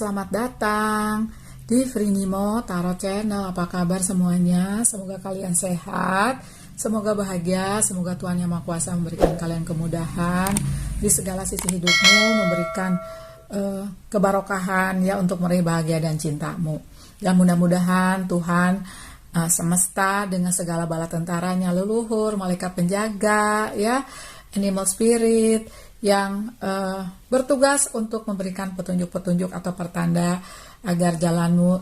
selamat datang di Frinimo Tarot Channel. Apa kabar semuanya? Semoga kalian sehat, semoga bahagia, semoga Tuhan Yang Maha Kuasa memberikan kalian kemudahan di segala sisi hidupmu, memberikan kebarokahan ya untuk meraih bahagia dan cintamu. Dan mudah-mudahan Tuhan semesta dengan segala bala tentaranya, leluhur, malaikat penjaga, ya, animal spirit yang bertugas untuk memberikan petunjuk-petunjuk atau pertanda agar jalanmu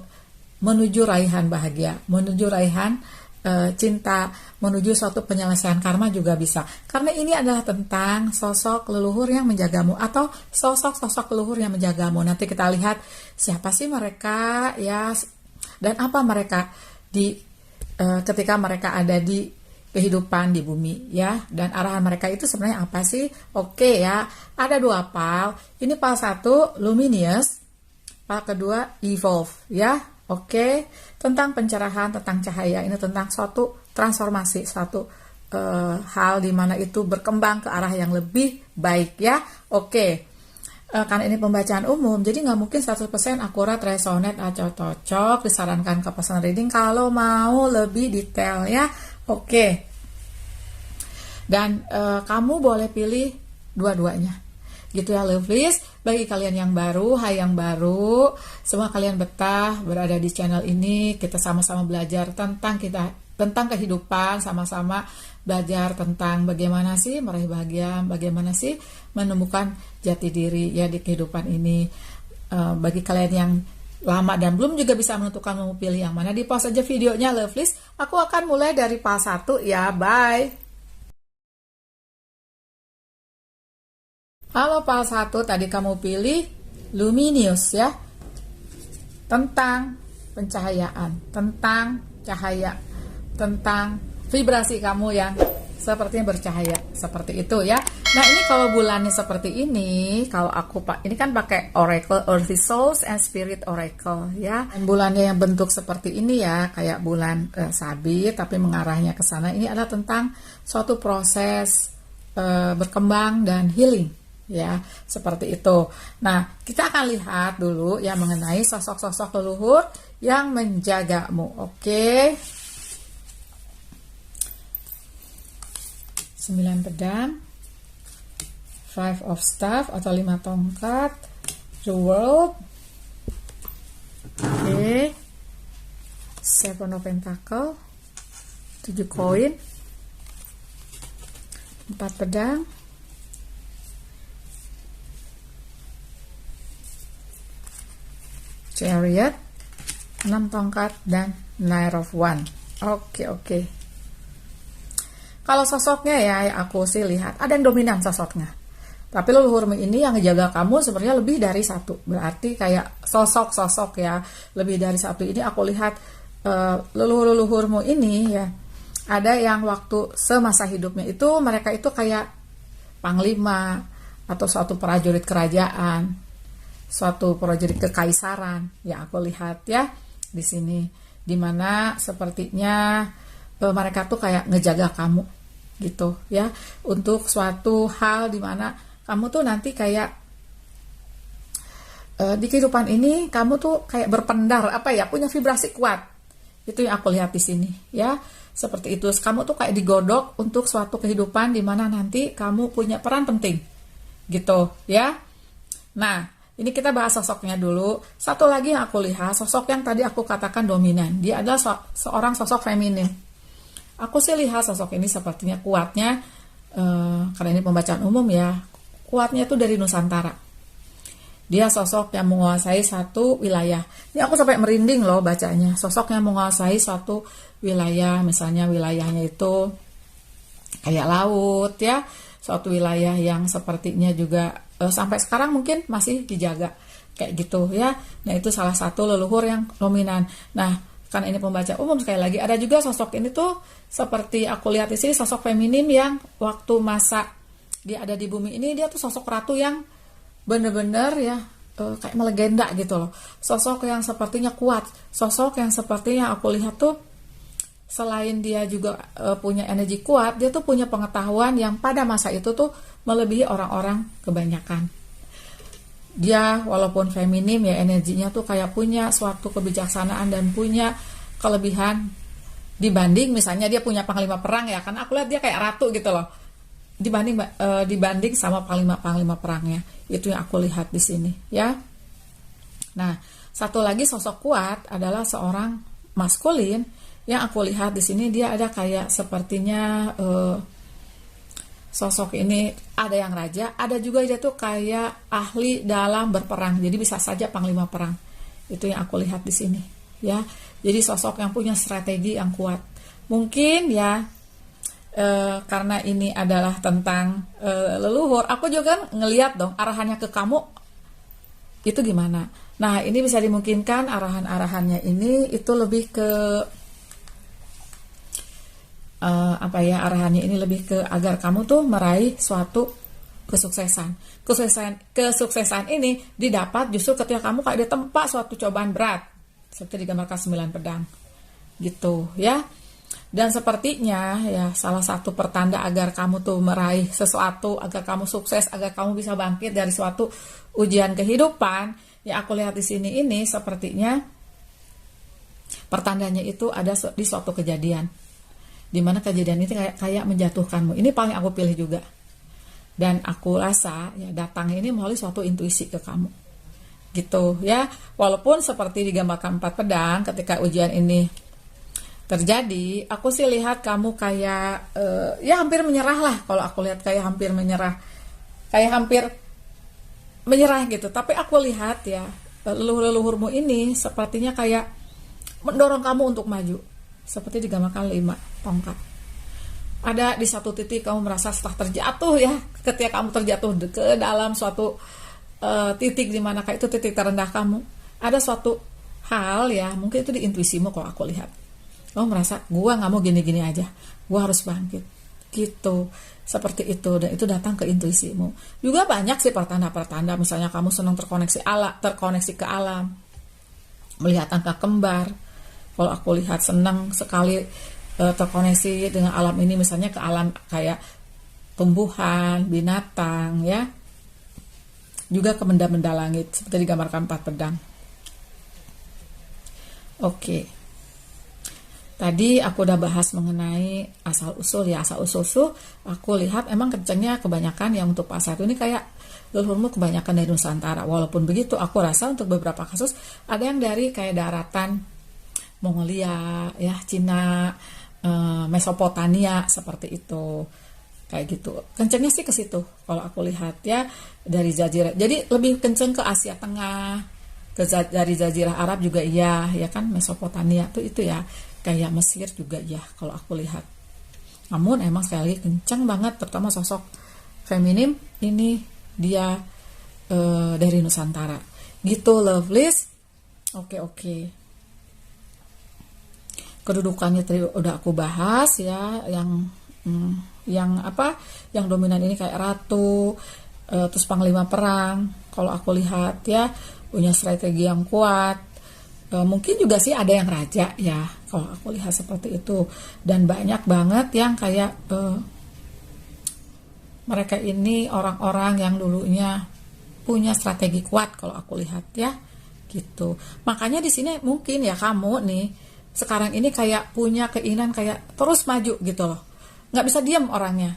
menuju raihan bahagia, menuju raihan cinta, menuju suatu penyelesaian karma juga bisa. Karena ini adalah tentang sosok leluhur yang menjagamu atau sosok-sosok leluhur yang menjagamu. Nanti kita lihat siapa sih mereka ya, dan apa mereka di ketika mereka ada di kehidupan di bumi ya, dan arahan mereka itu sebenarnya apa sih? Oke ya, ada dua pal. Ini pal satu Luminous, pal kedua Evolve ya. Oke, tentang pencerahan, tentang cahaya. Ini tentang suatu transformasi, suatu hal di mana itu berkembang ke arah yang lebih baik ya. Oke. Karena ini pembacaan umum, jadi nggak mungkin 100% akurat, resonate, atau cocok. Disarankan ke personal reading kalau mau lebih detail ya. Oke. Dan kamu boleh pilih dua-duanya. Gitu ya, lovelies. Bagi kalian yang baru, hai yang baru, semua kalian betah berada di channel ini. Kita sama-sama belajar tentang kehidupan, sama-sama belajar tentang bagaimana sih meraih bahagia, bagaimana sih menemukan jati diri ya di kehidupan ini. Bagi kalian yang lama dan belum juga bisa menentukan mau pilih yang mana, di pause aja videonya lovelies. Aku akan mulai dari pal 1 ya, bye. Halo pal 1, tadi kamu pilih Luminous ya, tentang pencahayaan, tentang cahaya, tentang vibrasi kamu yang sepertinya bercahaya, seperti itu ya. Nah ini kalau bulannya seperti ini, kalau aku ini kan pakai Oracle, Earthy Souls and Spirit Oracle ya. Dan bulannya yang bentuk seperti ini ya, kayak bulan sabit tapi mengarahnya ke sana. Ini adalah tentang suatu proses berkembang dan healing ya, seperti itu. Nah kita akan lihat dulu ya mengenai sosok-sosok leluhur yang menjagamu. Oke. 9 pedang, 5 of staff atau 5 tongkat, the world, oke, 7 of pentacle, 7 koin, 4 pedang, chariot, 6 tongkat, dan Knight of Wands. Oke. Kalau sosoknya ya, aku sih lihat ada yang dominan sosoknya. Tapi leluhurmu ini yang ngejaga kamu sebenarnya lebih dari satu. Berarti kayak sosok-sosok ya, lebih dari satu. Ini aku lihat leluhur-leluhurmu ini ya, ada yang waktu semasa hidupnya itu mereka itu kayak panglima atau suatu prajurit kerajaan, suatu prajurit kekaisaran. Ya aku lihat ya di sini, dimana sepertinya mereka tuh kayak ngejaga kamu gitu ya, untuk suatu hal dimana kamu tuh nanti kayak di kehidupan ini kamu tuh kayak berpendar punya vibrasi kuat. Itu yang aku lihat di sini ya, seperti itu. Kamu tuh kayak digodok untuk suatu kehidupan dimana nanti kamu punya peran penting gitu ya. Nah ini kita bahas sosoknya dulu. Satu lagi yang aku lihat, sosok yang tadi aku katakan dominan, dia adalah seorang sosok feminin. Aku sih lihat sosok ini sepertinya kuatnya, karena ini pembacaan umum ya, kuatnya itu dari Nusantara. Dia sosok yang menguasai satu wilayah. Ini aku sampai merinding loh bacanya. Sosok yang menguasai suatu wilayah, misalnya wilayahnya itu kayak laut ya, suatu wilayah yang sepertinya juga sampai sekarang mungkin masih dijaga kayak gitu ya. Nah itu salah satu leluhur yang dominan. Nah kan ini pembaca umum, sekali lagi ada juga sosok ini tuh seperti aku lihat di sini, sosok feminim yang waktu masa dia ada di bumi ini, dia tuh sosok ratu yang bener-bener ya kayak melegenda gitu loh. Sosok yang sepertinya kuat, sosok yang sepertinya aku lihat tuh selain dia juga punya energi kuat, dia tuh punya pengetahuan yang pada masa itu tuh melebihi orang-orang kebanyakan. dia walaupun feminim ya, energinya tuh kayak punya suatu kebijaksanaan dan punya kelebihan dibanding misalnya dia punya panglima perang ya, karena aku lihat dia kayak ratu gitu loh, dibanding sama panglima perangnya. Itu yang aku lihat di sini ya. Nah, satu lagi sosok kuat adalah seorang maskulin yang aku lihat di sini. Dia ada kayak sepertinya sosok ini ada yang raja, ada juga dia tuh kayak ahli dalam berperang. Jadi bisa saja panglima perang. Itu yang aku lihat di sini, ya. Jadi sosok yang punya strategi yang kuat. Mungkin ya karena ini adalah tentang leluhur, aku juga ngelihat dong arahannya ke kamu itu gimana. Nah, ini bisa dimungkinkan arahannya ini itu lebih ke arahannya ini lebih ke agar kamu tuh meraih suatu kesuksesan. Kesuksesan ini didapat justru ketika kamu kayak ditempa suatu cobaan berat, seperti digambarkan 9 pedang gitu ya. Dan sepertinya ya salah satu pertanda agar kamu tuh meraih sesuatu, agar kamu sukses, agar kamu bisa bangkit dari suatu ujian kehidupan, ya aku lihat di sini ini sepertinya pertandanya itu ada di suatu kejadian, dimana kejadian itu kayak menjatuhkanmu. Ini paling aku pilih juga. Dan aku rasa ya datangnya ini melalui suatu intuisi ke kamu. Gitu ya. Walaupun seperti digambarkan 4 pedang ketika ujian ini terjadi, aku sih lihat kamu kayak ya hampir menyerah lah. Kalau aku lihat kayak hampir menyerah. Kayak hampir menyerah gitu. Tapi aku lihat ya leluhur-leluhurmu ini sepertinya kayak mendorong kamu untuk maju. Seperti digambarkan 5 tongkat. Ada di satu titik kamu merasa setelah terjatuh ya, ketika kamu terjatuh ke dalam suatu titik di mana kayak itu titik terendah kamu, ada suatu hal ya, mungkin itu di intuisimu kalau aku lihat. Kamu merasa, gua nggak mau gini-gini aja, gua harus bangkit. Gitu, seperti itu, dan itu datang ke intuisimu. Juga banyak sih pertanda-pertanda, misalnya kamu senang terkoneksi ke alam, melihat angka kembar. Kalau aku lihat senang sekali terkoneksi dengan alam ini, misalnya ke alam kayak tumbuhan, binatang ya, juga ke benda-benda langit seperti digambarkan 4 pedang. Oke, tadi aku udah bahas mengenai asal usul ya. Asal usul aku lihat emang kencangnya kebanyakan yang untuk Pak 1 ini kayak leluhurmu kebanyakan dari Nusantara. Walaupun begitu aku rasa untuk beberapa kasus ada yang dari kayak daratan Mongolia ya, Cina, Mesopotamia, seperti itu, kayak gitu. Kencengnya sih ke situ kalau aku lihat ya, dari Jazirah. Jadi lebih kenceng ke Asia Tengah, dari Jazirah Arab juga iya, ya kan, Mesopotamia tuh itu ya, kayak Mesir juga ya kalau aku lihat. Namun emang sekali lagi kenceng banget, terutama sosok feminim ini dia dari Nusantara. Gitu lovelies. Oke. Kedudukannya tadi udah aku bahas ya, yang dominan ini kayak ratu, terus panglima perang. Kalau aku lihat ya punya strategi yang kuat. Mungkin juga sih ada yang raja ya, kalau aku lihat seperti itu. Dan banyak banget yang kayak mereka ini orang-orang yang dulunya punya strategi kuat kalau aku lihat ya, gitu. Makanya di sini mungkin ya kamu nih sekarang ini kayak punya keinginan kayak terus maju gitu loh, nggak bisa diam orangnya.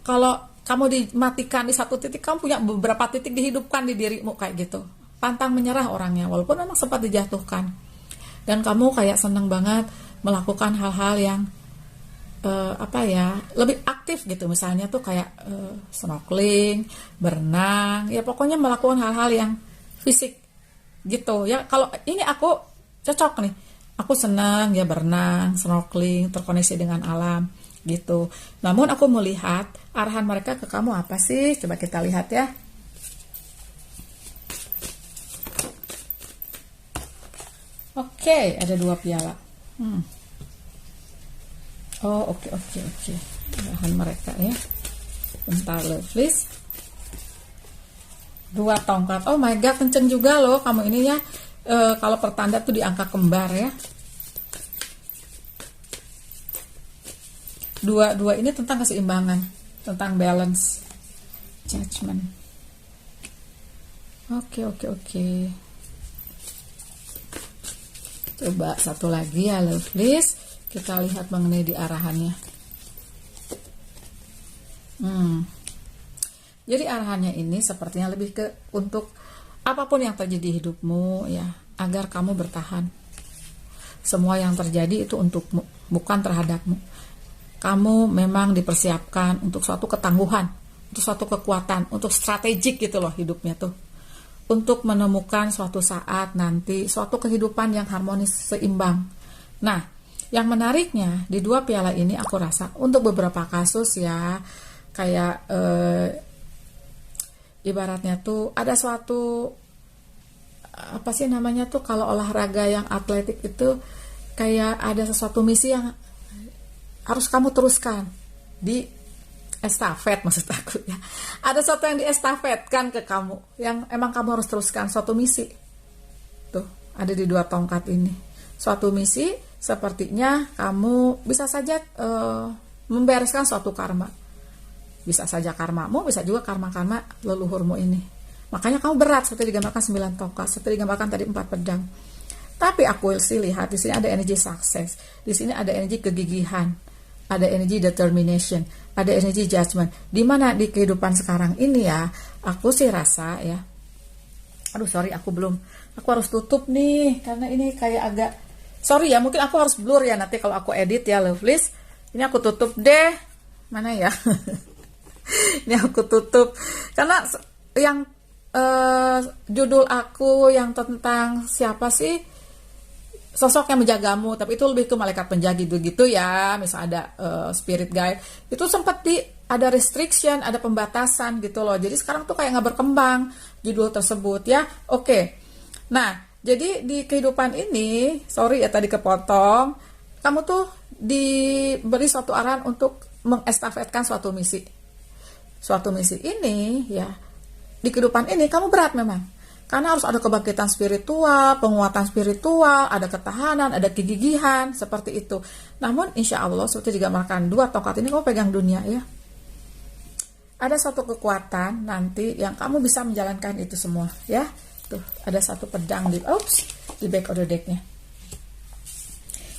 Kalau kamu dimatikan di satu titik, kamu punya beberapa titik dihidupkan di dirimu kayak gitu, pantang menyerah orangnya walaupun memang sempat dijatuhkan. Dan kamu kayak seneng banget melakukan hal-hal yang lebih aktif gitu, misalnya tuh kayak snorkeling, berenang, ya pokoknya melakukan hal-hal yang fisik gitu ya. Kalau ini aku cocok nih, aku senang ya berenang, snorkeling, terkoneksi dengan alam gitu. Namun aku melihat arahan mereka ke kamu apa sih? Coba kita lihat ya. Oke, ada 2 piala. Oh, oke. Arahan mereka ya. Bentar lovelies. 2 tongkat. Oh my god, kenceng juga loh kamu ini ya. Kalau pertanda tuh di angka kembar ya. 2 ini tentang keseimbangan, tentang balance, judgment. Oke, oke, oke. Coba satu lagi ya, lovelies. Kita lihat mengenai di arahannya. Jadi arahannya ini sepertinya lebih ke untuk apapun yang terjadi di hidupmu ya, agar kamu bertahan. Semua yang terjadi itu untukmu, bukan terhadapmu. Kamu memang dipersiapkan untuk suatu ketangguhan, untuk suatu kekuatan, untuk strategik gitu loh hidupnya tuh. Untuk menemukan suatu saat nanti, suatu kehidupan yang harmonis, seimbang. Nah, yang menariknya di dua piala ini aku rasa untuk beberapa kasus ya, kayak ibaratnya tuh ada suatu apa sih namanya tuh kalau olahraga yang atletik itu kayak ada sesuatu misi yang harus kamu teruskan di estafet, maksud aku ya. Ada sesuatu yang diestafetkan ke kamu yang emang kamu harus teruskan, suatu misi. Tuh, ada di dua tongkat ini. Suatu misi sepertinya kamu bisa saja membereskan suatu karma. Bisa saja karmamu, bisa juga karma-karma leluhurmu ini. Makanya kamu berat, seperti digambarkan 9 tongkat, seperti digambarkan tadi 4 pedang. Tapi aku sih lihat di sini ada energi sukses, di sini ada energi kegigihan, ada energi determination, ada energi judgment. Dimana di kehidupan sekarang ini ya, aku sih rasa ya, aduh sorry aku harus tutup nih, karena ini kayak agak, sorry ya mungkin aku harus blur ya nanti kalau aku edit ya lovelies. Ini aku tutup deh, mana ya? Ini aku tutup karena yang judul aku yang tentang siapa sih sosok yang menjagamu, tapi itu lebih ke malaikat penjaga gitu ya, misal ada spirit guide, itu sempat ada restriction, ada pembatasan gitu loh, jadi sekarang tuh kayak nggak berkembang judul tersebut ya. Oke. Nah, jadi di kehidupan ini, sorry ya tadi kepotong, kamu tuh diberi suatu arahan untuk mengestafetkan suatu misi. Suatu misi ini ya, di kehidupan ini kamu berat memang, karena harus ada kebangkitan spiritual, penguatan spiritual, ada ketahanan, ada kegigihan, seperti itu. Namun insya Allah seperti digambarkan dua tongkat ini, kamu pegang dunia ya, ada satu kekuatan nanti yang kamu bisa menjalankan itu semua ya. Tuh ada satu pedang di back of the decknya.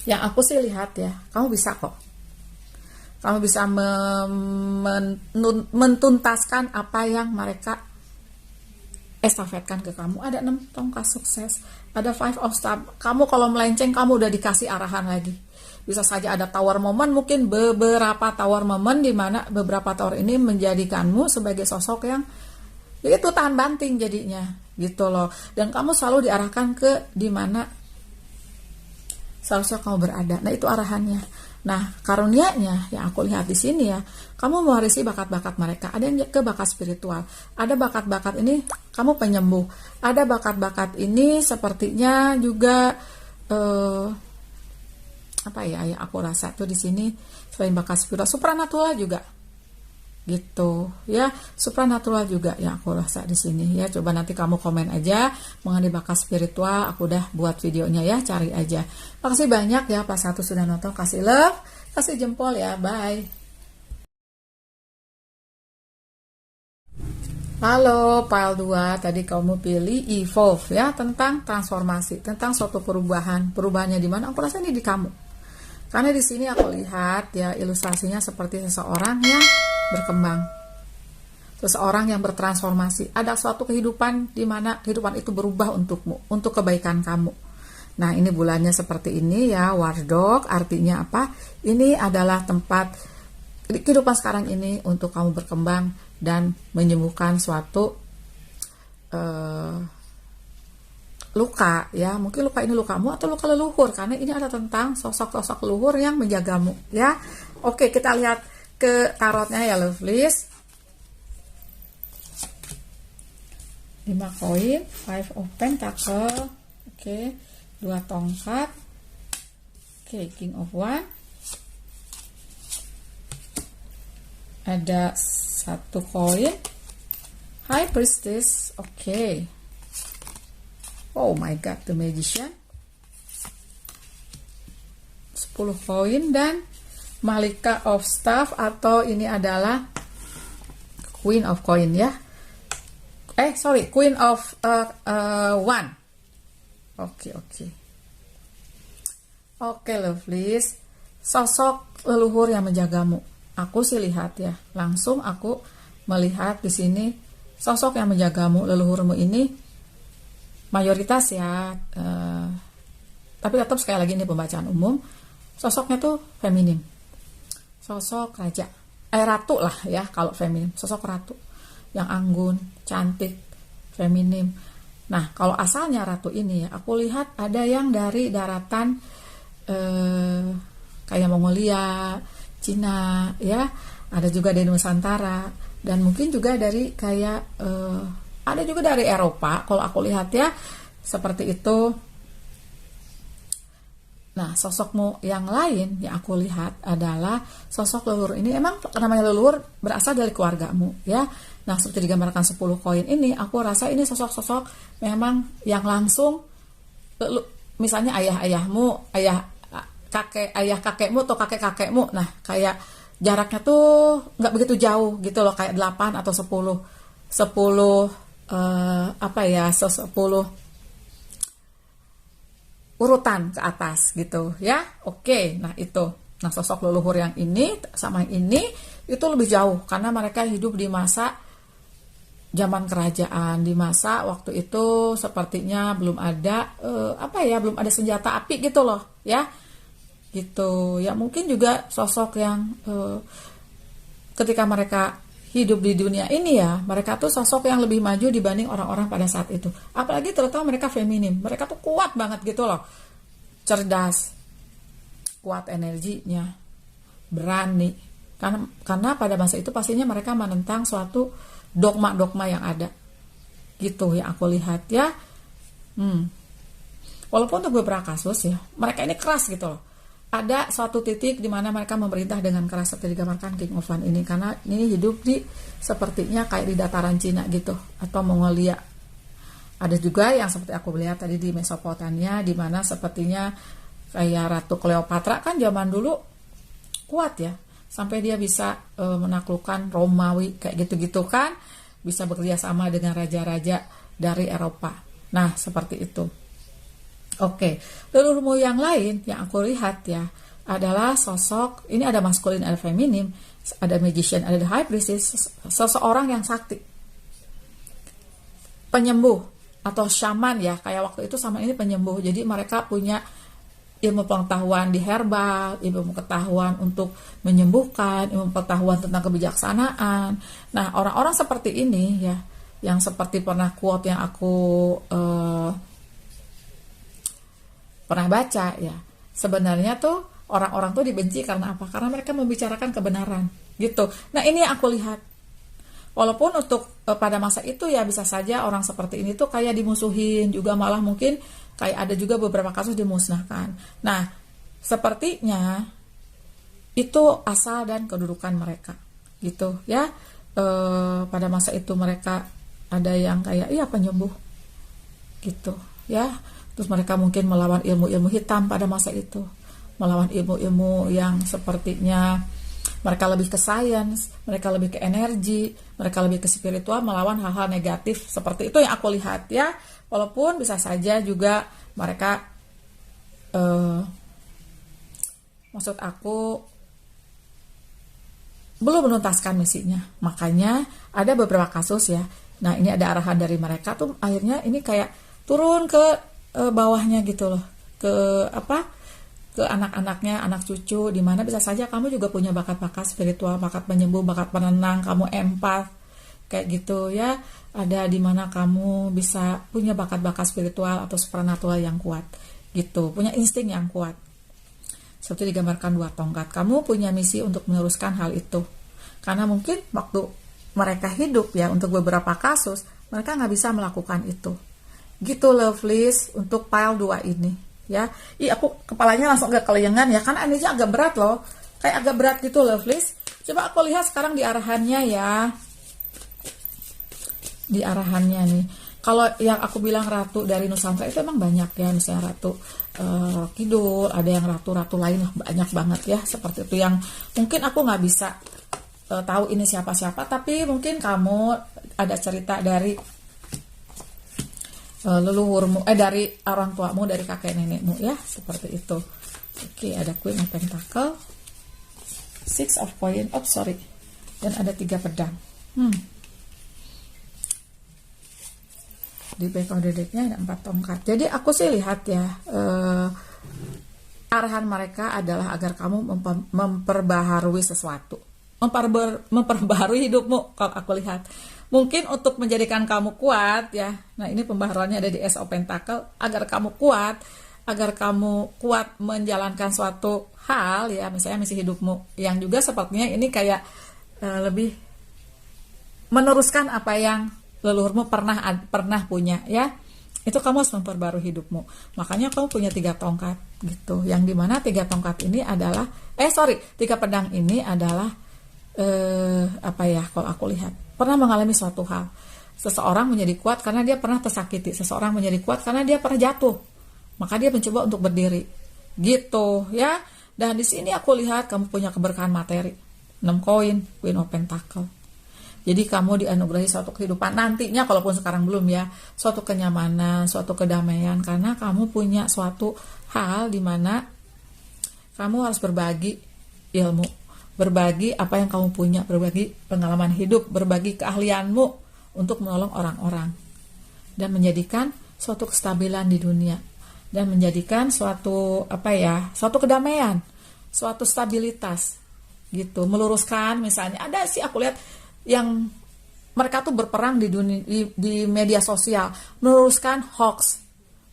Yang aku sih lihat ya, kamu bisa kok. Kamu bisa mentuntaskan apa yang mereka estafetkan ke kamu. Ada 6 tongkat sukses, ada 5 of staff. Kamu kalau melenceng, kamu udah dikasih arahan lagi. Bisa saja ada tower moment, mungkin beberapa tower moment di mana beberapa tower ini menjadikanmu sebagai sosok yang itu tahan banting jadinya gitu loh. Dan kamu selalu diarahkan ke di mana seharusnya kamu berada. Nah, itu arahannya. Nah, karunianya yang aku lihat di sini ya, kamu mewarisi bakat-bakat mereka. Ada yang ke bakat spiritual, ada bakat-bakat ini kamu penyembuh, ada bakat-bakat ini sepertinya juga apa ya yang aku rasa tuh di sini selain bakat spiritual, supranatural juga. Gitu ya, supranatural juga yang aku rasa di sini ya. Coba nanti kamu komen aja mengenai bakat spiritual, aku udah buat videonya ya, cari aja. Makasih banyak ya Pak Satu sudah nonton, kasih love, kasih jempol ya, bye. Halo pile 2, tadi kamu pilih evolve ya, tentang transformasi, tentang suatu perubahannya di mana? Aku rasa ini di kamu. Karena di sini aku lihat ya ilustrasinya seperti seseorang yang berkembang, seseorang yang bertransformasi. Ada suatu kehidupan di mana kehidupan itu berubah untukmu, untuk kebaikan kamu. Nah, ini bulannya seperti ini ya, War Dog, artinya apa? Ini adalah tempat kehidupan sekarang ini untuk kamu berkembang dan menyembuhkan suatu luka ya, mungkin luka ini lukamu atau luka leluhur, karena ini ada tentang sosok-sosok leluhur yang menjagamu ya. Oke, kita lihat ke tarotnya ya lovelies. 5 koin, 5 of pentacle, oke, 2 tongkat, oke, king of one, ada 1 koin, high priestess, oke. Oh my god, the magician, 10 koin, dan Malika of staff, atau ini adalah Queen of coin ya. Queen of One. Oke, lovelies. Sosok leluhur yang menjagamu. Aku sih lihat ya, langsung aku melihat di sini sosok yang menjagamu, leluhurmu ini mayoritas ya. Tapi tetap sekali lagi ini pembacaan umum. Sosoknya tuh feminim. Sosok raja. Ratu lah ya kalau feminim. Sosok ratu yang anggun, cantik, feminim. Nah, kalau asalnya ratu ini ya, aku lihat ada yang dari daratan kayak Mongolia, Cina, ya, ada juga dari Nusantara, dan mungkin juga dari kayak ada juga dari Eropa. Kalau aku lihat ya, seperti itu. Nah, sosokmu yang lain yang aku lihat adalah sosok leluhur ini. Emang namanya leluhur berasal dari keluargamu, ya. Nah, seperti digambarkan 10 koin ini, aku rasa ini sosok-sosok memang yang langsung, misalnya ayah-ayahmu, ayah kakekmu atau kakek-kakekmu. Nah, kayak jaraknya tuh nggak begitu jauh gitu loh, kayak 8 atau 10 urutan ke atas gitu ya. Oke, nah itu. Nah, sosok leluhur yang ini sama yang ini itu lebih jauh karena mereka hidup di masa zaman kerajaan, di masa waktu itu sepertinya belum ada belum ada senjata api gitu loh ya. Gitu ya, mungkin juga sosok yang ketika mereka hidup di dunia ini ya, mereka tuh sosok yang lebih maju dibanding orang-orang pada saat itu. Apalagi terutama mereka feminim, mereka tuh kuat banget gitu loh, cerdas, kuat energinya, berani. Karena pada masa itu pastinya mereka menentang suatu dogma-dogma yang ada, gitu ya aku lihat ya. Walaupun untuk beberapa kasus ya, mereka ini keras gitu loh. Ada suatu titik di mana mereka memerintah dengan keras seperti digambarkan King of One ini, karena ini hidup di sepertinya kayak di dataran Cina gitu atau Mongolia. Ada juga yang seperti aku lihat tadi di Mesopotamia, di mana sepertinya kayak Ratu Cleopatra kan zaman dulu kuat ya, sampai dia bisa menaklukkan Romawi kayak gitu-gitu kan, bisa bekerja sama dengan raja-raja dari Eropa. Nah, seperti itu. Oke, leluhurmu yang lain yang aku lihat ya adalah sosok, ini ada maskulin, ada feminim, ada magician, ada the high priestess, seseorang yang sakti, penyembuh atau shaman ya, kayak waktu itu sama ini penyembuh. Jadi mereka punya ilmu pengetahuan di herbal, ilmu pengetahuan untuk menyembuhkan, ilmu pengetahuan tentang kebijaksanaan. Nah, orang-orang seperti ini ya, yang seperti pernah quote yang aku pernah baca ya, sebenarnya tuh orang-orang tuh dibenci karena apa? Karena mereka membicarakan kebenaran gitu. Nah, ini yang aku lihat. Walaupun untuk pada masa itu ya bisa saja orang seperti ini tuh kayak dimusuhin juga, malah mungkin kayak ada juga beberapa kasus dimusnahkan. Nah, sepertinya itu asal dan kedudukan mereka gitu ya. Pada masa itu mereka ada yang kayak penyembuh gitu ya. Terus mereka mungkin melawan ilmu-ilmu hitam pada masa itu, melawan ilmu-ilmu yang sepertinya mereka lebih ke sains, mereka lebih ke energi, mereka lebih ke spiritual, melawan hal-hal negatif seperti itu yang aku lihat ya. Walaupun bisa saja juga mereka maksud aku belum menuntaskan misinya, makanya ada beberapa kasus ya. Nah, ini ada arahan dari mereka tuh akhirnya ini kayak turun ke bawahnya gitu loh, ke anak-anaknya, anak cucu, dimana bisa saja kamu juga punya bakat-bakat spiritual, bakat penyembuh, bakat penenang, kamu empat kayak gitu ya. Ada dimana kamu bisa punya bakat-bakat spiritual atau supernatural yang kuat gitu, punya insting yang kuat seperti digambarkan 2 tongkat. Kamu punya misi untuk meneruskan hal itu, karena mungkin waktu mereka hidup ya, untuk beberapa kasus mereka nggak bisa melakukan itu gitu, lovelies, untuk pile 2 ini ya. Aku kepalanya langsung agak kelayangan ya, kan energinya agak berat loh, kayak agak berat gitu, lovelies. Coba aku lihat sekarang di arahannya ya, di arahannya nih. Kalau yang aku bilang ratu dari Nusantara itu emang banyak ya, misalnya ratu Kidul, ada yang ratu-ratu lain lah, banyak banget ya seperti itu, yang mungkin aku nggak bisa tahu ini siapa-siapa, tapi mungkin kamu ada cerita dari leluhurmu, dari orang tuamu, dari kakek nenekmu ya, seperti itu. Oke, ada Queen of Pentacle, Six of Coin, dan ada 3 pedang. Di back of the deck-nya ada 4 tongkat. Jadi aku sih lihat ya, arahan mereka adalah agar kamu memperbaharui sesuatu, memperbaharui hidupmu. Kalau aku lihat, mungkin untuk menjadikan kamu kuat ya. Nah, ini pembaharuannya ada di Ace of Pentacle, agar kamu kuat menjalankan suatu hal ya, misalnya misi hidupmu, yang juga sepertinya ini kayak lebih meneruskan apa yang leluhurmu pernah punya ya. Itu kamu harus memperbarui hidupmu. Makanya kamu punya 3 tongkat gitu, yang dimana 3 tongkat ini adalah 3 pedang ini adalah kalau aku lihat pernah mengalami suatu hal. Seseorang menjadi kuat karena dia pernah tersakiti, seseorang menjadi kuat karena dia pernah jatuh, maka dia mencoba untuk berdiri gitu ya. Dan di sini aku lihat kamu punya keberkahan materi, 6 koin, Queen of Pentacle. Jadi kamu dianugerahi suatu kehidupan nantinya, kalaupun sekarang belum ya, suatu kenyamanan, suatu kedamaian, karena kamu punya suatu hal di mana kamu harus berbagi ilmu, berbagi apa yang kamu punya, berbagi pengalaman hidup, berbagi keahlianmu untuk menolong orang-orang, dan menjadikan suatu kestabilan di dunia, dan menjadikan suatu suatu kedamaian, suatu stabilitas gitu. Meluruskan, misalnya ada sih aku lihat yang mereka tuh berperang di dunia, di media sosial, meluruskan hoax.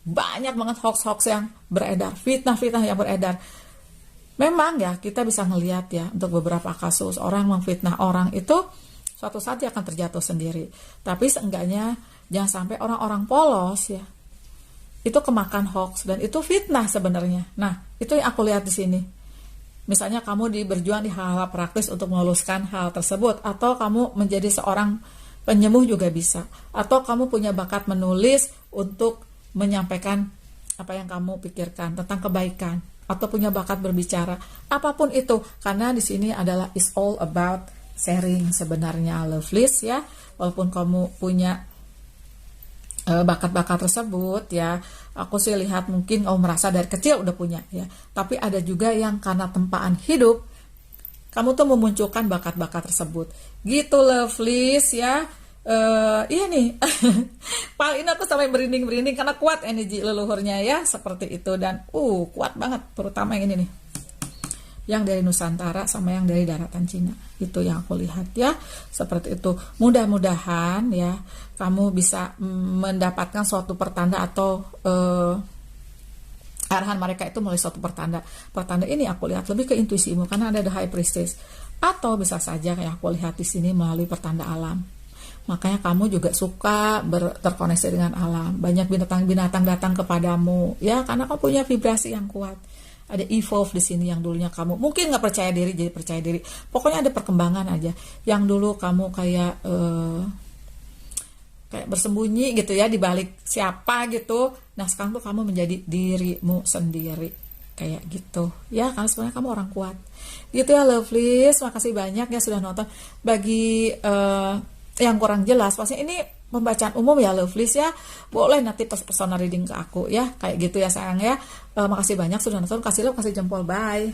Banyak banget hoax yang beredar, fitnah-fitnah yang beredar. Memang ya, kita bisa ngelihat ya, untuk beberapa kasus orang memfitnah orang itu suatu saat dia akan terjatuh sendiri. Tapi seenggaknya jangan sampai orang-orang polos ya itu kemakan hoax, dan itu fitnah sebenarnya. Nah, itu yang aku lihat di sini. Misalnya kamu berjuang di hal-hal praktis untuk meluluskan hal tersebut, atau kamu menjadi seorang penyembuh juga bisa, atau kamu punya bakat menulis untuk menyampaikan apa yang kamu pikirkan tentang kebaikan, atau punya bakat berbicara, apapun itu, karena di sini adalah is all about sharing sebenarnya, lovelies ya. Walaupun kamu punya bakat-bakat tersebut ya, aku sih lihat mungkin kamu merasa dari kecil udah punya ya, tapi ada juga yang karena tempaan hidup kamu tuh memunculkan bakat-bakat tersebut gitu, lovelies ya. Iya nih paling aku sampai berinding karena kuat energi leluhurnya ya, seperti itu. Dan kuat banget, terutama yang ini nih, yang dari Nusantara sama yang dari daratan Cina, itu yang aku lihat ya, seperti itu. Mudah-mudahan ya kamu bisa mendapatkan suatu pertanda atau arahan mereka itu melalui suatu pertanda. Pertanda ini aku lihat lebih ke intuisimu, karena ada the High Priestess, atau bisa saja kayak aku lihat di sini melalui pertanda alam. Makanya kamu juga suka terkoneksi dengan alam. Banyak binatang-binatang datang kepadamu ya, karena kamu punya vibrasi yang kuat. Ada evolve di sini, yang dulunya kamu mungkin nggak percaya diri jadi percaya diri. Pokoknya ada perkembangan aja. Yang dulu kamu kayak bersembunyi gitu ya di balik siapa gitu. Nah, sekarang tuh kamu menjadi dirimu sendiri kayak gitu ya, karena sebenarnya kamu orang kuat. Gitu ya, lovelies. Makasih banyak ya sudah nonton. Bagi yang kurang jelas, pasti ini pembacaan umum ya, lovelies ya, boleh nanti personal reading ke aku ya, kayak gitu ya sayang ya. Makasih banyak sudah nonton, kasih like, kasih jempol, bye.